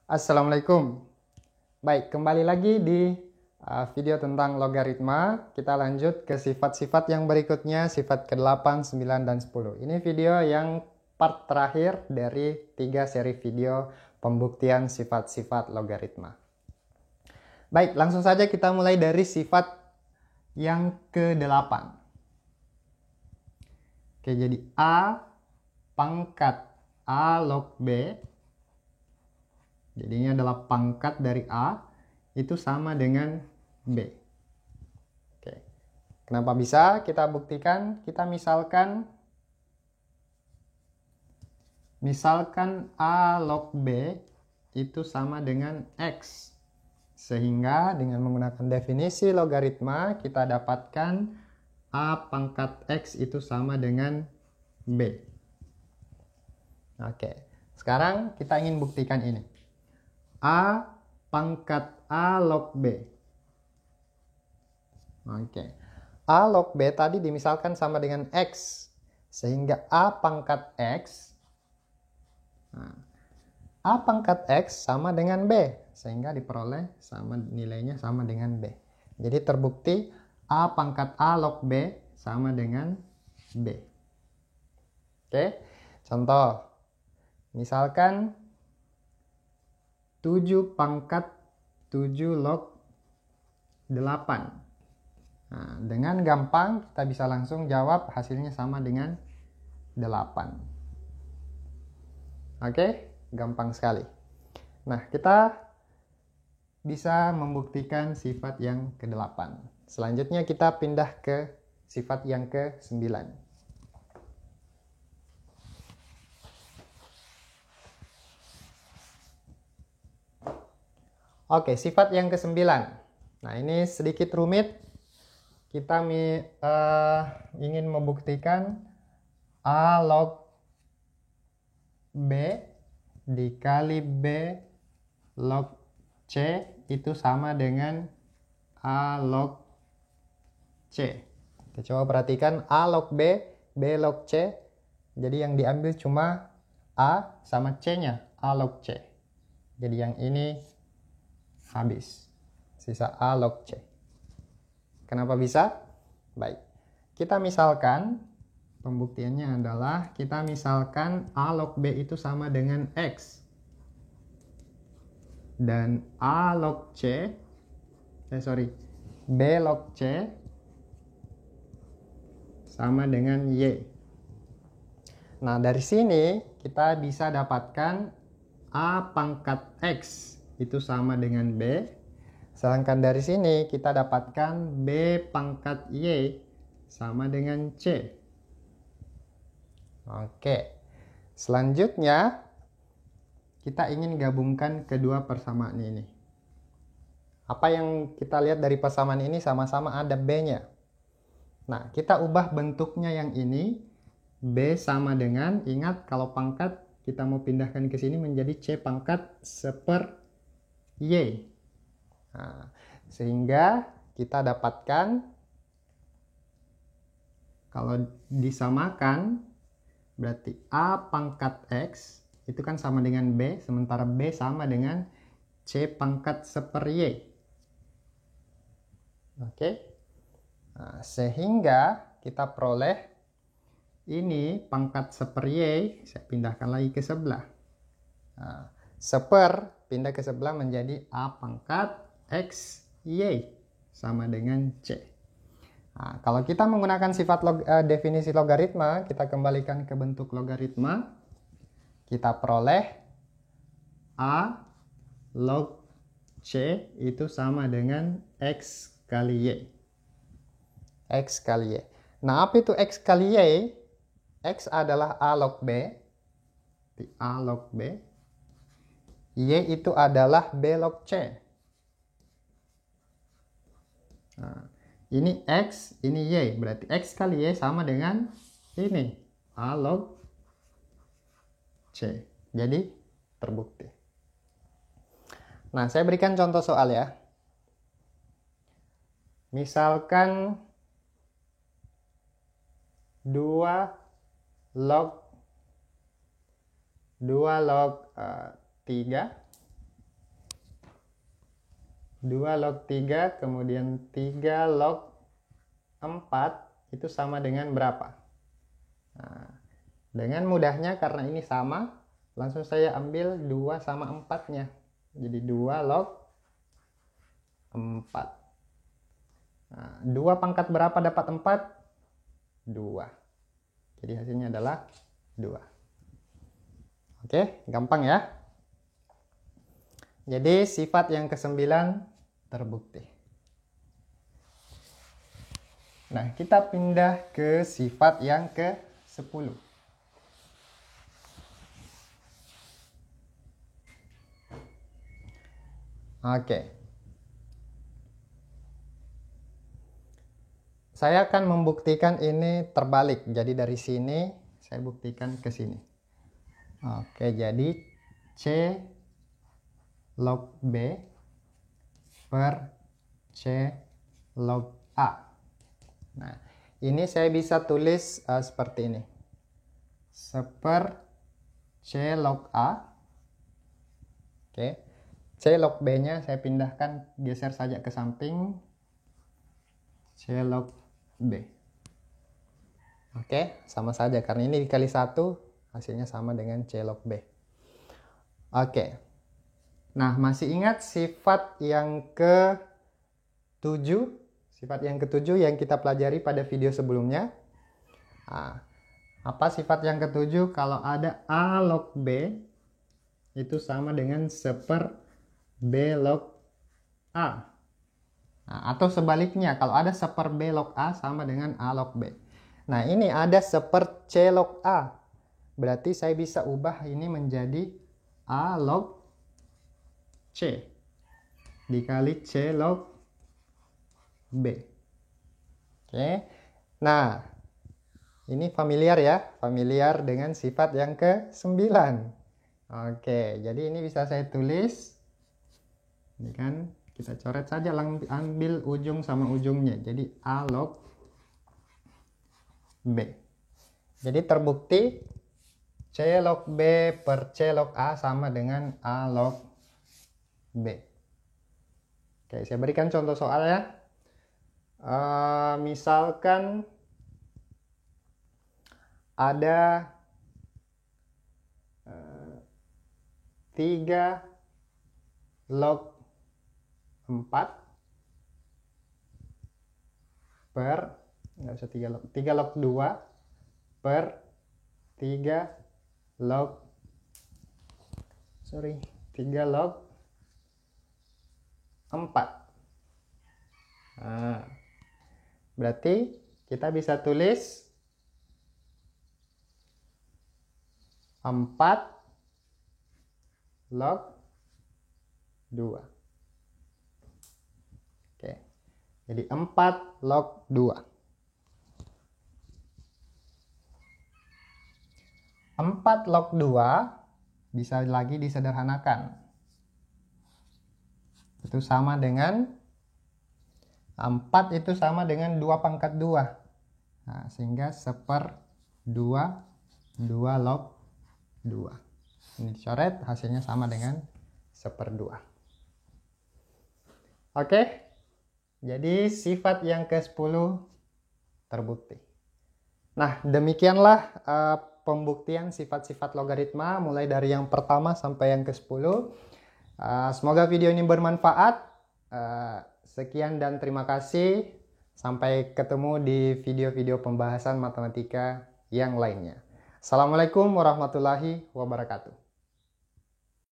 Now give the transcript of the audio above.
Assalamualaikum. Baik, kembali lagi di video tentang logaritma. Kita lanjut ke sifat-sifat yang berikutnya, sifat ke-8, 9, dan 10. Ini video yang part terakhir dari 3 seri video pembuktian sifat-sifat logaritma. Baik, langsung saja kita mulai dari sifat yang ke-8. Oke, jadi A pangkat A log B. Jadi ini adalah pangkat dari A, itu sama dengan B. Oke. Kenapa bisa? Kita buktikan. Kita misalkan A log B itu sama dengan X. Sehingga dengan menggunakan definisi logaritma, kita dapatkan A pangkat X itu sama dengan B. Oke. Sekarang kita ingin buktikan ini. A pangkat A log B. Oke. A log B tadi dimisalkan sama dengan X. Sehingga A pangkat X. A pangkat X sama dengan B. Sehingga diperoleh nilainya sama dengan B. Jadi terbukti A pangkat A log B sama dengan B. Oke. Contoh. Misalkan 7 pangkat 7 log 8. Nah, dengan gampang kita bisa langsung jawab hasilnya sama dengan 8. Oke, gampang sekali. Nah, kita bisa membuktikan sifat yang ke-8. Selanjutnya kita pindah ke sifat yang ke-9. Oke, sifat yang ke-9. Nah, ini sedikit rumit. Kita ingin membuktikan A log B dikali B log C itu sama dengan A log C. Kita coba perhatikan A log B, B log C. Jadi yang diambil cuma A sama C-nya, A log C. Jadi yang ini habis. Sisa A log C. Kenapa bisa? Baik. Kita misalkan, pembuktiannya adalah, kita misalkan A log B itu sama dengan X. Dan B log C sama dengan Y. Nah, dari sini kita bisa dapatkan A pangkat X itu sama dengan B. Sedangkan dari sini kita dapatkan B pangkat Y sama dengan C. Oke. Selanjutnya kita ingin gabungkan kedua persamaan ini. Apa yang kita lihat dari persamaan ini sama-sama ada B-nya. Nah, kita ubah bentuknya yang ini. B sama dengan, ingat kalau pangkat kita mau pindahkan ke sini menjadi C pangkat seper Y. Nah, sehingga kita dapatkan kalau disamakan berarti A pangkat X itu kan sama dengan B, sementara B sama dengan C pangkat seper Y. Oke. Nah, sehingga kita peroleh ini pangkat seper Y, saya pindahkan lagi ke sebelah. Nah, seper pindah ke sebelah menjadi A pangkat X, Y sama dengan C. Nah, kalau kita menggunakan sifat definisi logaritma, kita kembalikan ke bentuk logaritma, kita peroleh A log C itu sama dengan X kali Y. X kali Y. Nah, apa itu X kali Y? X adalah A log B. A log B. Y itu adalah B log C. Nah, ini X, ini Y. Berarti X kali Y sama dengan ini. A log C. Jadi terbukti. Nah, saya berikan contoh soal ya. Misalkan 2 log 3 2 log 3, kemudian 3 log 4 itu sama dengan berapa? Nah, dengan mudahnya karena ini sama, langsung saya ambil 2 sama 4-nya. Jadi 2 log 4. Nah, 2 pangkat berapa dapat 4? 2. Jadi hasilnya adalah 2. Oke, gampang ya. Jadi sifat yang ke-9 terbukti. Nah, kita pindah ke sifat yang ke-10. Oke. Saya akan membuktikan ini terbalik. Jadi dari sini saya buktikan ke sini. Oke, jadi C log B per C log A. Nah, ini saya bisa tulis seperti ini. Seper C log A. Oke. C log B-nya saya pindahkan, geser saja ke samping. C log B. Oke, sama saja karena ini dikali 1 hasilnya sama dengan C log B. Oke. Nah, masih ingat sifat yang ke-7? Sifat yang ke-7 yang kita pelajari pada video sebelumnya. Nah, apa sifat yang ke-7? Kalau ada A log B itu sama dengan seper B log A. Nah, atau sebaliknya, kalau ada seper B log A sama dengan A log B. Nah, ini ada seper C log A. Berarti saya bisa ubah ini menjadi A log C dikali C log B. Oke. Nah, ini familiar ya, familiar dengan sifat yang ke-9. Oke, jadi ini bisa saya tulis. Ini kan kita coret saja, ambil ujung sama ujungnya. Jadi A log B. Jadi terbukti C log B per C log A sama dengan A log B. Oke, saya berikan contoh soal ya. Misalkan ada 3 log 4 per, nggak usah 3 log 2 per 3 log 3 log 4. Nah, berarti kita bisa tulis 4 log 2. Oke. Jadi 4 log 2. 4 log 2 bisa lagi disederhanakan. Itu sama dengan 4 itu sama dengan 2 pangkat 2. Nah, sehingga seper 2 log 2. Ini dicoret, hasilnya sama dengan seper 2. Oke. Jadi sifat yang ke-10 terbukti. Nah, demikianlah pembuktian sifat-sifat logaritma mulai dari yang pertama sampai yang ke-10. Semoga video ini bermanfaat. Sekian dan terima kasih. Sampai ketemu di video-video pembahasan matematika yang lainnya. Assalamualaikum warahmatullahi wabarakatuh.